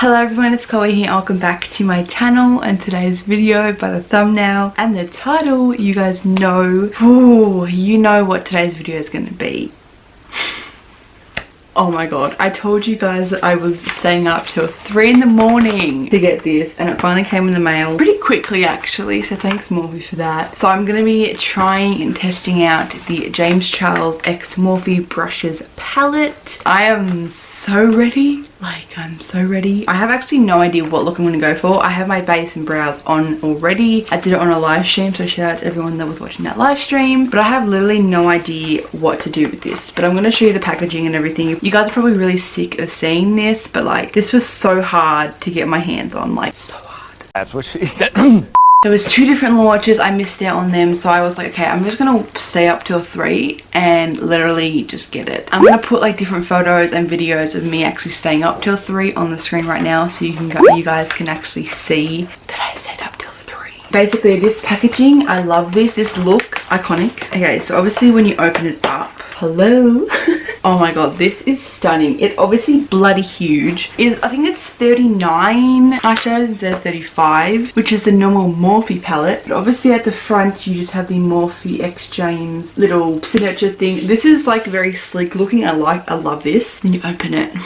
Hello everyone, it's Chloe here. Welcome back to my channel, and today's video, by the thumbnail and the title, you guys know, you know what today's video is going to be. Oh my god, I told you guys that I was staying up till 3 in the morning to get this, and it finally came in the mail pretty quickly actually, so thanks Morphe for that. So I'm going to be trying and testing out the James Charles X Morphe Brushes palette. I am so ready. I'm so ready. I have actually no idea what look I'm going to go for. I have my base and brows on already. I did it on a live stream, so shout out to everyone that was watching that live stream. But I have literally no idea what to do with this. But I'm going to show you the packaging and everything. You guys are probably really sick of seeing this, but this was so hard to get my hands on, so hard. That's what she said. There was 2 different launches. I missed out on them, so I was like, okay, I'm just gonna stay up till 3 and literally just get it. I'm gonna put different photos and videos of me actually staying up till 3 on the screen right now, so you guys can actually see that I stayed up till 3. Basically, this packaging, I love this look, iconic. Okay, so obviously when you open it up, hello. Oh my god, this is stunning. It's obviously bloody huge. I think it's 39 eyeshadows instead of 35, which is the normal Morphe palette. But obviously at the front you just have the Morphe X James little signature thing. This is very sleek looking. I love this. Then you open it.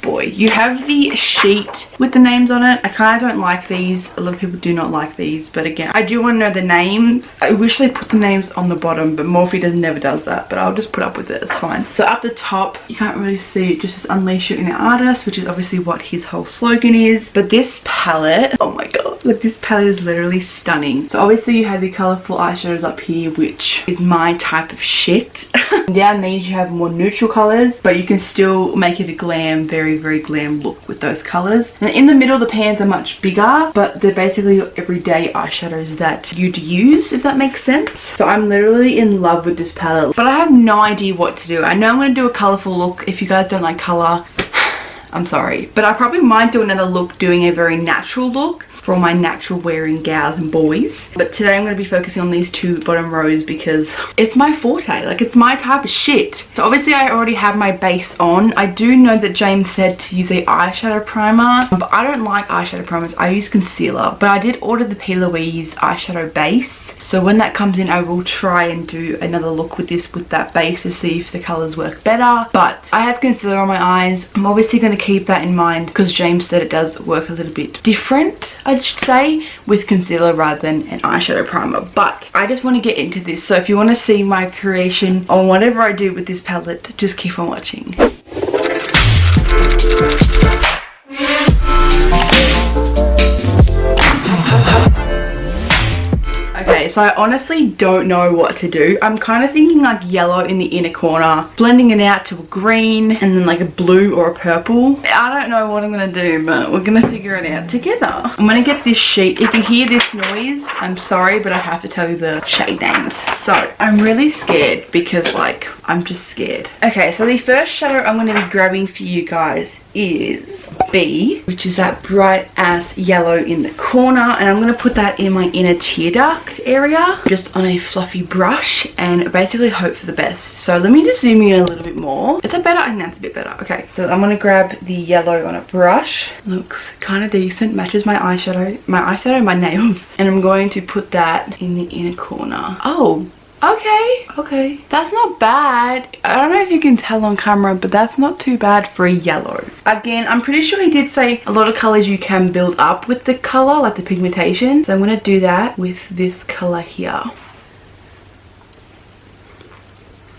Boy, you have the sheet with the names on it. I kind of don't like these. A lot of people do not like these, but again, I do want to know the names. I wish they put the names on the bottom, but Morphe never does that, but I'll just put up with it. It's fine. So up the top, you can't really see it, just says unleash your inner artist, which is obviously what his whole slogan is. But this palette, oh my god, look, this palette is literally stunning. So obviously you have the colorful eyeshadows up here, which is my type of shit. Down these you have more neutral colors, but you can still make it a glam, very glam look with those colors. And in the middle the pans are much bigger, but they're basically everyday eyeshadows that you'd use, if that makes sense. So I'm literally in love with this palette, but I have no idea what to do. I know I'm going to do a colorful look. If you guys don't like color, I'm sorry, but I probably might do another look doing a very natural look for all my natural wearing gals and boys. But today I'm going to be focusing on these 2 bottom rows because it's my forte. It's my type of shit. So obviously I already have my base on. I do know that James said to use a eyeshadow primer, but I don't like eyeshadow primers. I use concealer, but I did order the P. Louise eyeshadow base. So when that comes in, I will try and do another look with this, with that base, to see if the colors work better. But I have concealer on my eyes. I'm obviously going to keep that in mind because James said it does work a little bit different, I should say, with concealer rather than an eyeshadow primer. But I just want to get into this. So if you want to see my creation on whatever I do with this palette, just keep on watching. Okay, so I honestly don't know what to do. I'm kind of thinking yellow in the inner corner, blending it out to a green, and then a blue or a purple. I don't know what I'm going to do, but we're going to figure it out together. I'm going to get this sheet. If you hear this noise, I'm sorry, but I have to tell you the shade names. So I'm really scared because I'm just scared. Okay, so the first shadow I'm going to be grabbing for you guys is B, which is that bright ass yellow in the corner, and I'm going to put that in my inner tear duct area just on a fluffy brush and basically hope for the best. So let me just zoom in a little bit more. Is that better? I think that's a bit better. Okay, so I'm going to grab the yellow on a brush. Looks kind of decent, matches my eyeshadow, my nails, and I'm going to put that in the inner corner. Oh, okay, that's not bad. I don't know if you can tell on camera, but that's not too bad for a yellow. Again, I'm pretty sure he did say a lot of colors you can build up with the color, the pigmentation, so I'm going to do that with this color here.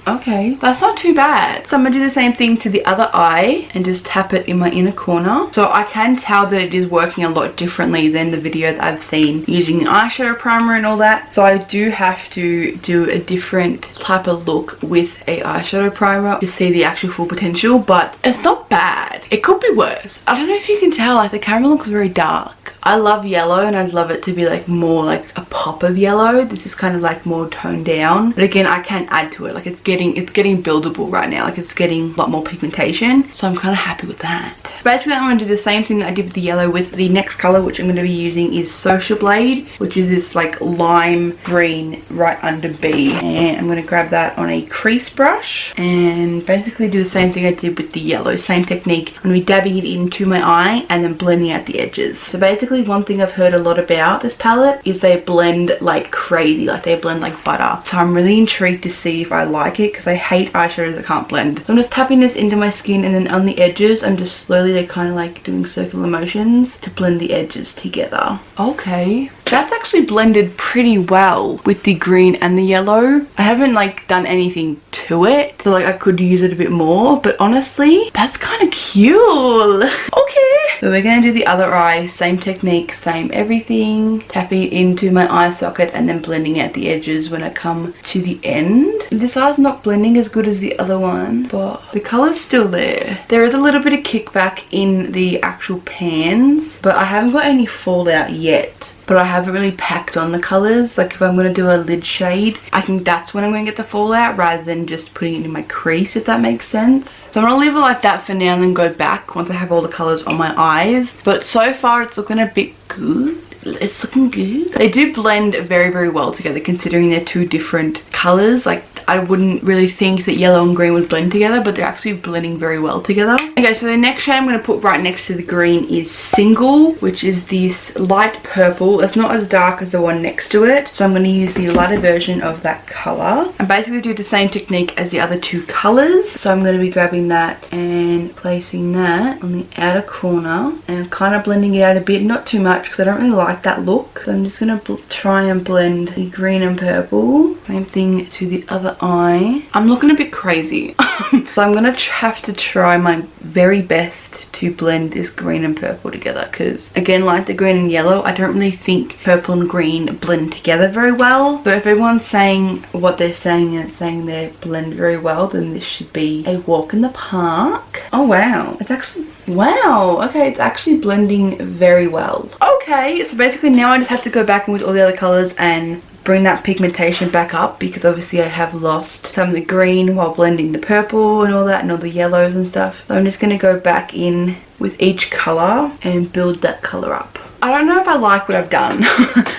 Okay, that's not too bad. So I'm going to do the same thing to the other eye and just tap it in my inner corner. So I can tell that it is working a lot differently than the videos I've seen using the eyeshadow primer and all that. So I do have to do a different type of look with a eyeshadow primer to see the actual full potential, but it's not bad. It could be worse. I don't know if you can tell, the camera looks very dark, I love yellow and I'd love it to be like more like a pop of yellow. This is kind of like more toned down, but again, I can add to it. Like it's getting buildable right now. Like it's getting a lot more pigmentation, so I'm kind of happy with that. Basically, I'm going to do the same thing that I did with the yellow with the next color, which I'm going to be using is Social Blade, which is this like lime green right under B. And I'm going to grab that on a crease brush and basically do the same thing I did with the yellow. Same technique. I'm going to be dabbing it into my eye and then blending out the edges. So basically, one thing I've heard a lot about this palette is they blend like crazy. Like they blend like butter. So I'm really intrigued to see if I like it because I hate eyeshadows that can't blend. So I'm just tapping this into my skin and then on the edges, I'm just slowly kind of like doing circular motions to blend the edges together. Okay, that's actually blended pretty well with the green and the yellow. I haven't like done anything to it, so like I could use it a bit more, but honestly, that's kind of cute. Okay, so we're gonna do the other eye, same technique, same everything, tapping it into my eye socket and then blending out the edges when I come to the end. This eye's not blending as good as the other one, but the color's still there. There is a little bit of kickback in the actual pans, but I haven't got any fallout yet. But I haven't really packed on the colors. Like if I'm going to do a lid shade, I think that's when I'm going to get the fallout rather than just putting it in my crease, if that makes sense. So I'm going to leave it like that for now and then go back once I have all the colors on my eyes. But so far it's looking a bit good. It's looking good. They do blend very, very well together considering they're two different colors. Like I wouldn't really think that yellow and green would blend together, but they're actually blending very well together. Okay, so the next shade I'm going to put right next to the green is Single, which is this light purple. It's not as dark as the one next to it, so I'm going to use the lighter version of that color and basically do the same technique as the other two colors. So I'm going to be grabbing that and placing that on the outer corner and kind of blending it out a bit, not too much because I don't really like that look. So I'm just going to try and blend the green and purple. Same thing to the other eye. I'm looking a bit crazy. So I'm gonna have to try my very best to blend this green and purple together because again, like the green and yellow, I don't really think purple and green blend together very well. So if everyone's saying what they're saying and it's saying they blend very well, then this should be a walk in the park. Oh wow, it's actually, wow, okay, it's actually blending very well. Okay, so basically now I just have to go back in with all the other colors and bring that pigmentation back up because obviously I have lost some of the green while blending the purple and all that and all the yellows and stuff. So I'm just going to go back in with each color and build that color up. I don't know if I like what I've done.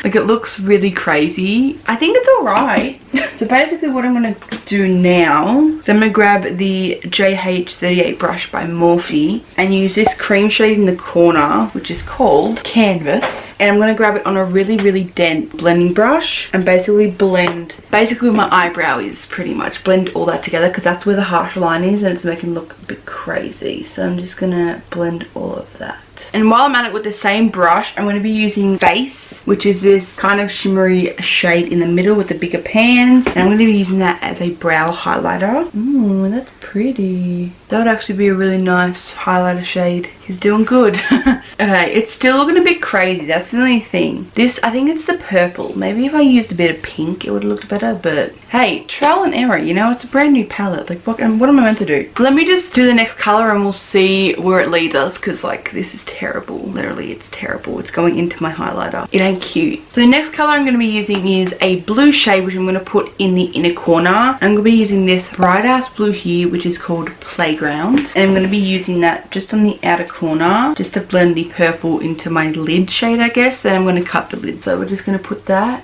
Like it looks really crazy. I think it's alright. So basically what I'm going to do now is I'm going to grab the JH38 brush by Morphe and use this cream shade in the corner, which is called Canvas. And I'm going to grab it on a really, really dense blending brush and basically blend, basically my eyebrow is pretty much, blend all that together because that's where the harsh line is and it's making it look a bit crazy. So I'm just going to blend all of that. And while I'm at it with the same brush, I'm going to be using Face, which is this kind of shimmery shade in the middle with the bigger pans. And I'm going to be using that as a brow highlighter. Ooh, that's pretty. That would actually be a really nice highlighter shade. He's doing good. Okay, it's still looking a bit crazy. That's the only thing. This, I think it's the purple. Maybe if I used a bit of pink, it would have looked better. But hey, trial and error, you know, it's a brand new palette. Like, what am I meant to do? Let me just do the next color and we'll see where it leads us. Because, like, this is terrible. Literally, it's terrible. It's going into my highlighter. It ain't cute. So the next color I'm going to be using is a blue shade, which I'm going to put in the inner corner. I'm going to be using this bright ass blue here, which is called Playground. And I'm going to be using that just on the outer corner, just to blend the purple into my lid shade, I guess. Then I'm going to cut the lid. So we're just going to put that.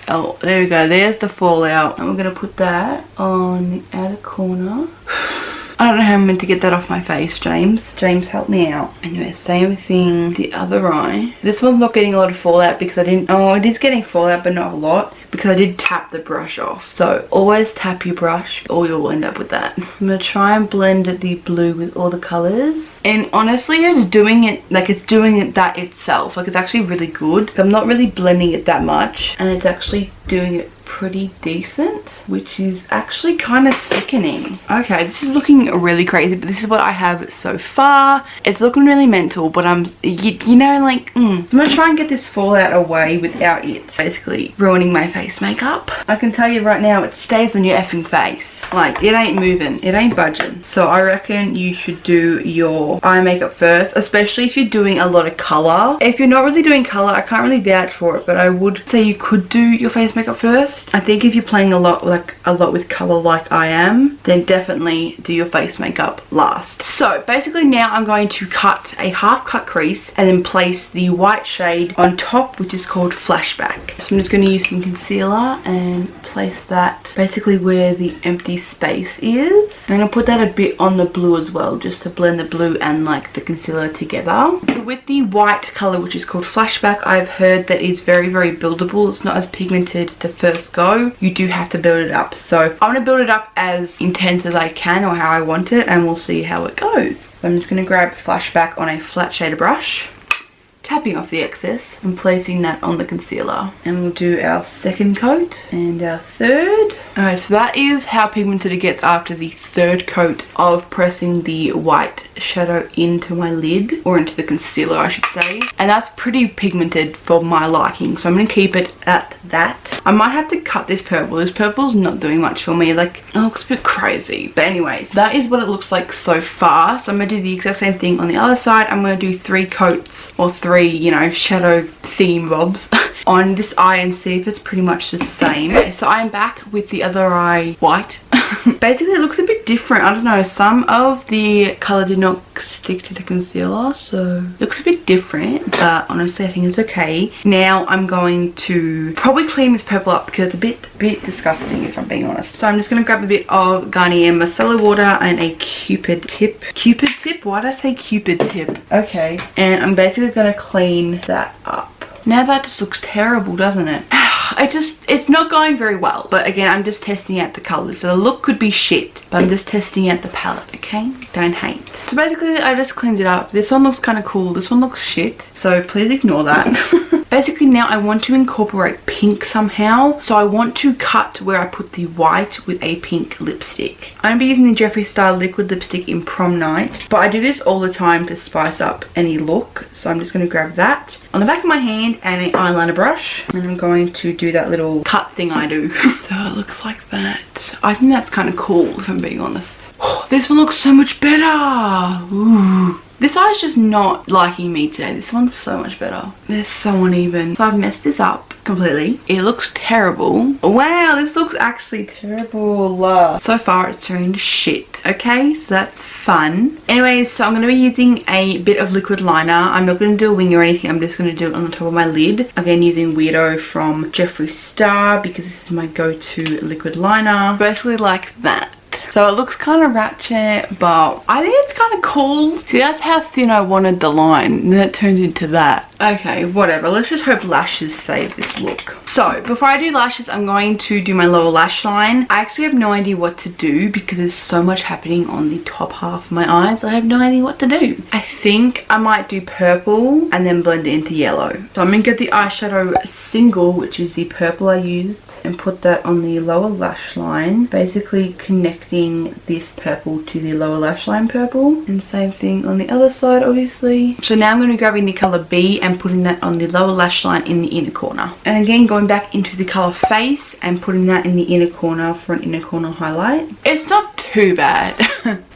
Oh, there we go. There's the fallout. And we're going to put that on the outer corner. I don't know how I'm meant to get that off my face, James. James, help me out. Anyway, same thing, the other eye. This one's not getting a lot of fallout because I didn't, oh, it is getting fallout, but not a lot because I did tap the brush off. So always tap your brush or you'll end up with that. I'm gonna try and blend the blue with all the colors. And honestly, it's doing it, like it's doing it that itself. Like it's actually really good. I'm not really blending it that much and it's actually doing it pretty decent, which is actually kind of sickening. Okay, this is looking really crazy, but this is what I have so far. It's looking really mental, but I'm, you know, like, I'm gonna try and get this fallout away without it basically ruining my face makeup. I can tell you right now, it stays on your effing face. Like, it ain't moving, it ain't budging. So I reckon you should do your eye makeup first, especially if you're doing a lot of color. If you're not really doing color, I can't really vouch for it, but I would say you could do your face makeup first. I think if you're playing a lot with color like I am, then definitely do your face makeup last. So basically now I'm going to cut a half cut crease and then place the white shade on top, which is called Flashback. So I'm just going to use some concealer and place that basically where the empty space is. I'm going to put that a bit on the blue as well, just to blend the blue and like the concealer together. So with the white color, which is called Flashback, I've heard that it's very buildable. It's not as pigmented the first go. You do have to build it up. So I'm going to build it up as intense as I can, or how I want it, and we'll see how it goes. So I'm just going to grab Flashback on a flat shader brush, tapping off the excess and placing that on the concealer, and we'll do our second coat and our third. Alright, so that is how pigmented it gets after the third coat of pressing the white shadow into my lid, or into the concealer I should say, and that's pretty pigmented for my liking, so I'm going to keep it at that. I might have to cut this purple. This purple's not doing much for me, like it looks a bit crazy, but anyways, that is what it looks like so far. So I'm going to do the exact same thing on the other side. I'm going to do 3 coats, or 3, you know, shadow theme bobs on this eye and see if it's pretty much the same. Okay, so I'm back with the other eye white. Basically it looks a bit different. I don't know, some of the colour did not stick to the concealer, so it looks a bit different, but honestly I think it's okay. Now I'm going to probably clean this purple up because it's a bit disgusting if I'm being honest. So I'm just going to grab a bit of Garnier micellar water and a Cupid tip. Cupid tip? Why did I say Cupid tip? Okay, and I'm basically going to clean that up. Now that just looks terrible, doesn't it? It's not going very well, but again, I'm just testing out the colours, so the look could be shit, but I'm just testing out the palette, okay? Don't hate. So basically I just cleaned it up. This one looks kind of cool, this one looks shit, so please ignore that. Basically now I want to incorporate pink somehow, so I want to cut where I put the white with a pink lipstick. I'm going to be using the Jeffree style liquid lipstick in Prom Night, but I do this all the time to spice up any look, so I'm just going to grab that on the back of my hand and an eyeliner brush, and I'm going to do that little cut thing I do. So it looks like that. I think that's kind of cool if I'm being honest. This one looks so much better. Ooh. This eye's just not liking me today. This one's so much better. They're so uneven. So I've messed this up completely. It looks terrible. Wow, this looks actually terrible. So far it's turned shit. Okay, so that's fun. Anyways, so I'm going to be using a bit of liquid liner. I'm not going to do a wing or anything. I'm just going to do it on the top of my lid. Again, using Weirdo from Jeffree Star because this is my go-to liquid liner. Basically like that. So it looks kind of ratchet, but I think it's kind of cool. See, that's how thin I wanted the line, and then it turned into that. Okay, whatever. Let's just hope lashes save this look. So before I do lashes, I'm going to do my lower lash line. I actually have no idea what to do because there's so much happening on the top half of my eyes. I have no idea what to do. I think I might do purple and then blend it into yellow. So I'm going to get the eyeshadow single, which is the purple I used, and put that on the lower lash line, basically connecting this purple to the lower lash line purple, and same thing on the other side obviously. So now I'm going to be grabbing the colour B and putting that on the lower lash line in the inner corner, and again going back into the colour Face and putting that in the inner corner for an inner corner highlight. It's not too bad.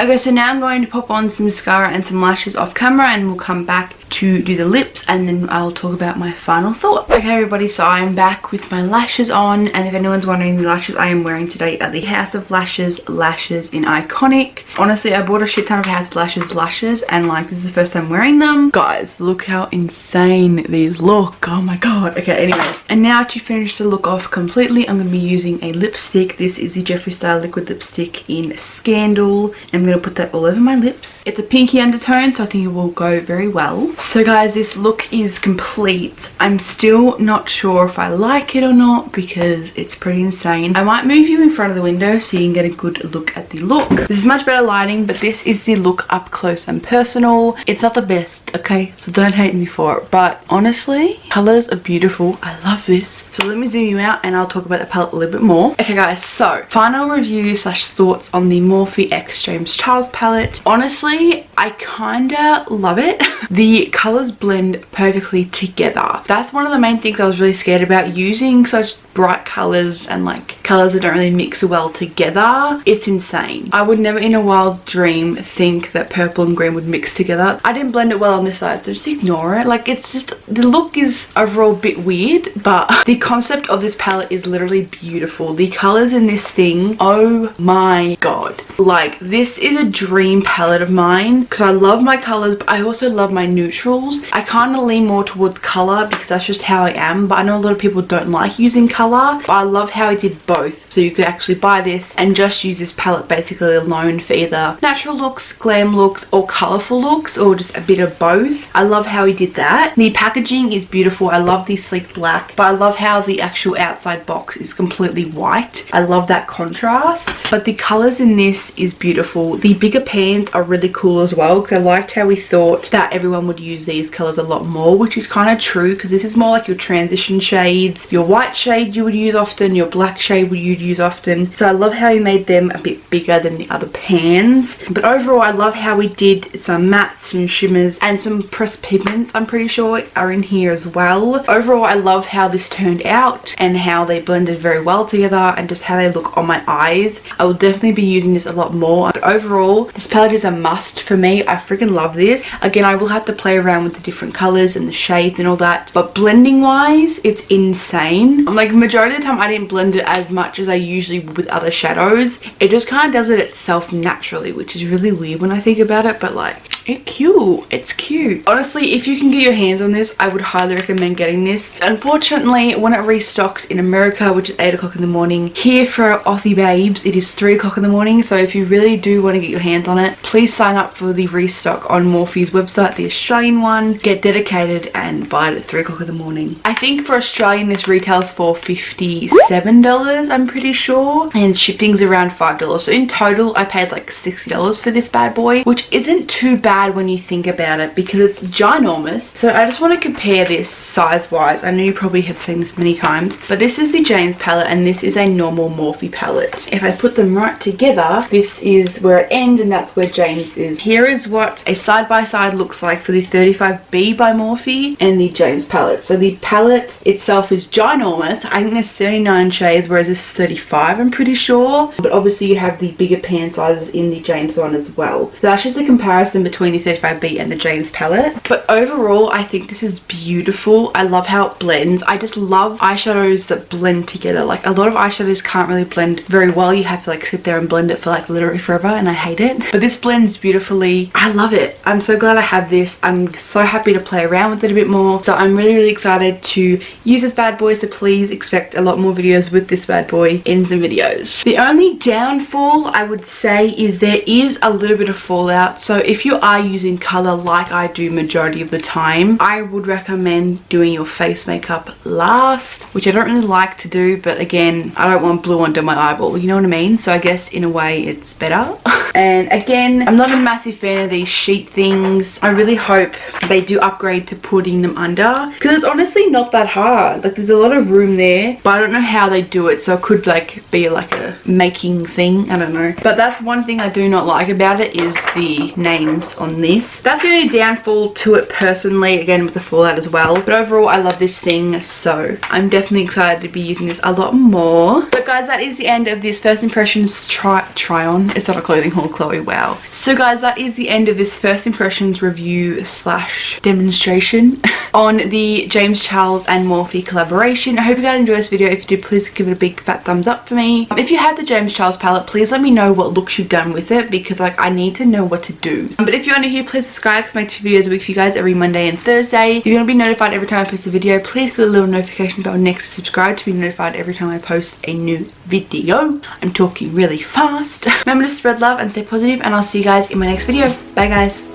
Okay, so now I'm going to pop on some mascara and some lashes off camera, and we'll come back to do the lips, and then I'll talk about my final thoughts. Okay everybody, so I'm back with my lashes on, and if anyone's wondering, the lashes I am wearing today are the House of Lashes lashes in Iconic. Honestly, I bought a shit ton of House of Lashes and like this is the first time wearing them. Guys, look how insane these look. Oh my god. Okay, anyways, and now to finish the look off completely, I'm going to be using a lipstick. This is the Jeffree Star liquid lipstick in Scandal. I'm going to put that all over my lips. It's a pinky undertone, so I think it will go very well. So guys, this look is complete. I'm still not sure if I like it or not because it's pretty insane. I might move you in front of the window so you can get a good look at the look. This is much better lighting, but this is the look up close and personal. It's not the best, okay? So don't hate me for it. But honestly, colors are beautiful. I love this. So let me zoom you out and I'll talk about the palette a little bit more. Okay guys, so final review slash thoughts on the Morphe X James Charles palette. Honestly, I kinda love it. The colors blend perfectly together. That's one of the main things I was really scared about using such bright colors and like colors that don't really mix well together. It's insane. I would never in a wild dream think that purple and green would mix together. I didn't blend it well on this side, so just ignore it. Like, it's just, the look is overall a bit weird, but the concept of this palette is literally beautiful. The colors in this thing, oh my god. Like, this is a dream palette of mine because I love my colors, but I also love my neutrals. I kind of lean more towards color because that's just how I am, but I know a lot of people don't like using color, but I love how I did both. So you could actually buy this and just use this palette basically alone for either natural looks, glam looks, or colorful looks, or just a bit of both. I love how he did that. The packaging is beautiful. I love the sleek black, but I love how the actual outside box is completely white. I love that contrast, but the colors in this is beautiful. The bigger pans are really cool as well because I liked how we thought that everyone would use these colors a lot more, which is kind of true because this is more like your transition shades. Your white shade you would use often, your black shade you'd use often. So I love how he made them a bit bigger than the other pans. But overall, I love how we did some mattes and shimmers and some pressed pigments, I'm pretty sure, are in here as well. Overall, I love how this turned out and how they blended very well together and just how they look on my eyes. I will definitely be using this a lot more. But overall, this palette is a must for me. I freaking love this. Again, I will have to play around with the different colors and the shades and all that. But blending wise, it's insane. Like, majority of the time, I didn't blend it as much as I usually would with other shadows. It just kind of does it itself naturally, which is really weird when I think about it, but like, it's cute. It's cute. Honestly, if you can get your hands on this, I would highly recommend getting this. Unfortunately, when it restocks in America, which is 8 o'clock in the morning, here for Aussie babes, it is 3 o'clock in the morning. So if you really do want to get your hands on it, please sign up for the restock on Morphe's website, the Australian one. Get dedicated and buy it at 3 o'clock in the morning. I think for Australian, this retails for $57, I'm pretty sure, and shipping's around $5. So in total, I paid like $60 for this bad boy, which isn't too bad when you think about it because it's ginormous. So I just want to compare this size wise. I know you probably have seen this many times, but this is the James palette and this is a normal Morphe palette. If I put them right together, this is where it ends and that's where James is. Here is what a side-by-side looks like for the 35B by Morphe and the James palette. So the palette itself is ginormous. I think there's 39 shades, whereas this is 35, I'm pretty sure. But obviously you have the bigger pan sizes in the James one as well. So that's just the comparison between the 35B and the James palette. But overall, I think this is beautiful. I love how it blends. I just love eyeshadows that blend together. Like, a lot of eyeshadows can't really blend very well. You have to like sit there and blend it for like literally forever, and I hate it. But this blends beautifully. I love it. I'm so glad I have this. I'm so happy to play around with it a bit more. So I'm really excited to use this bad boy. So please expect a lot more videos with this bad boy in some videos. The only downfall I would say is there is a little bit of fallout. So if you are using color like I do majority of the time, I would recommend doing your face makeup last, which I don't really like to do, but again, I don't want blue under my eyeball, you know what I mean? So I guess in a way it's better. And again, I'm not a massive fan of these sheet things. I really hope they do upgrade to putting them under because it's honestly not that hard. Like, there's a lot of room there, but I don't know how they do it, so it could like be like a making thing, I don't know. But that's one thing I do not like about it is the names on this. That's the only downfall to it personally, again with the fallout as well. But overall, I love this thing, so I'm definitely excited to be using this a lot more. But guys, that is the end of this first impressions try on. It's not a clothing haul, Chloe, wow. So guys, that is the end of this first impressions review slash demonstration on the James Charles and Morphe collaboration. I hope you guys enjoyed this video. If you did, please give it a big fat thumbs up for me. If you have the James Charles palette, please let me know what looks you've done with it because like I need to know what to do. But if you're new here, please subscribe because I make 2 videos a week for you guys every Monday and Thursday. If you want to be notified every time I post a video, please click the little notification bell next to subscribe to be notified every time I post a new video. I'm talking really fast. Remember to spread love and stay positive, and I'll see you guys in my next video. Bye guys.